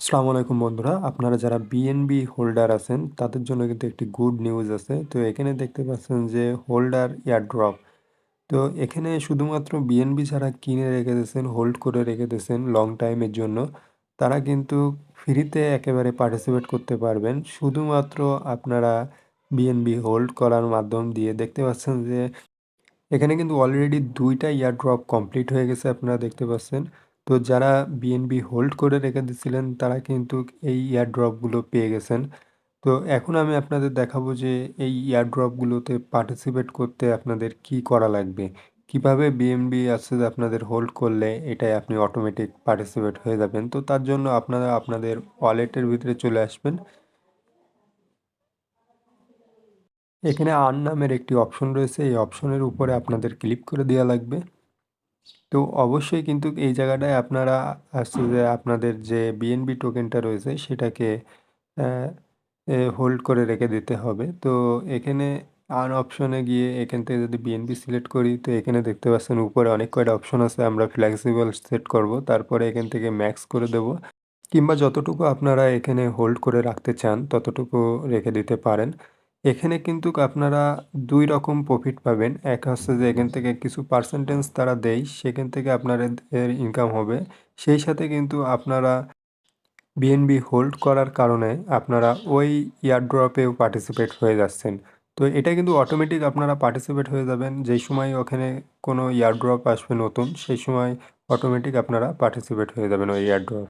আসসালামু আলাইকুম বন্ধুরা, আপনারা যারা বিএনবি হোল্ডার আছেন তাদের জন্য কিন্তু একটি গুড নিউজ আছে। তো এখানে দেখতে পাচ্ছেন যে হোল্ডার এয়ারড্রপ। তো এখানে শুধুমাত্র বিএনবি যারা কিনে রেখে দিয়েছেন, হোল্ড করে রেখে দিয়েছেন লং টাইমের জন্য, তারা কিন্তু ফ্রিতে একেবারে পার্টিসিপেট করতে পারবেন। শুধুমাত্র আপনারা বিএনবি হোল্ড করার মাধ্যম দিয়ে দেখতে পাচ্ছেন যে এখানে কিন্তু অলরেডি ২টা এয়ারড্রপ কমপ্লিট হয়ে গেছে, আপনারা দেখতে পাচ্ছেন। তো যারা বিএনবি হোল্ড করে রেখে দিয়েছিলেন তারা কিন্তু এই এয়ারড্রপগুলো পেয়ে গেছেন। তো এখন আমি আপনাদের দেখাবো যে এই এয়ারড্রপগুলোতে পার্টিসিপেট করতে আপনাদের কি করা লাগবে। কিভাবে বিএনবি আছে যে আপনাদের হোল্ড করলে এটাই আপনি অটোমেটিক পার্টিসিপেট হয়ে যাবেন। তো তার জন্য আপনারা আপনাদের ওয়ালেটের ভিতরে চলে আসবেন। এখানে আর্ন নামের একটি অপশন রয়েছে, এই অপশনের উপরে আপনাদের ক্লিক করে দেওয়া লাগবে। তো অবশ্যই কিন্তু এই জায়গাটায় আপনারা আসছে যে আপনাদের যে বিএনবি টোকেনটা রয়েছে সেটাকে হোল্ড করে রেখে দিতে হবে। তো এখানে আর অপশনে গিয়ে এখান থেকে যদি বিএনবি সিলেক্ট করি, তো এখানে দেখতে পাচ্ছেন উপরে অনেক কয়টা অপশন আছে। আমরা ফ্লেক্সিবল সেট করব, তারপরে এখান থেকে ম্যাক্স করে দেব, কিংবা যতটুকু আপনারা এখানে হোল্ড করে রাখতে চান ততটুকু রেখে দিতে পারেন। এখানে কিন্তু আপনারা ২ রকম প্রফিট পাবেন। এক হচ্ছে যে এখান থেকে কিছু পার্সেন্টেজ তারা দেয়, সেখান থেকে আপনাদের ইনকাম হবে। সেই সাথে কিন্তু আপনারা বিএনবি হোল্ড করার কারণে আপনারা ওই এয়ারড্রপেও পার্টিসিপেট হয়ে যাচ্ছেন। তো এটা কিন্তু অটোমেটিক আপনারা পার্টিসিপেট হয়ে যাবেন। যেই সময় ওখানে কোনো এয়ারড্রপ আসবে নতুন, সেই সময় অটোমেটিক আপনারা পার্টিসিপেট হয়ে যাবেন ওই এয়ারড্রপ।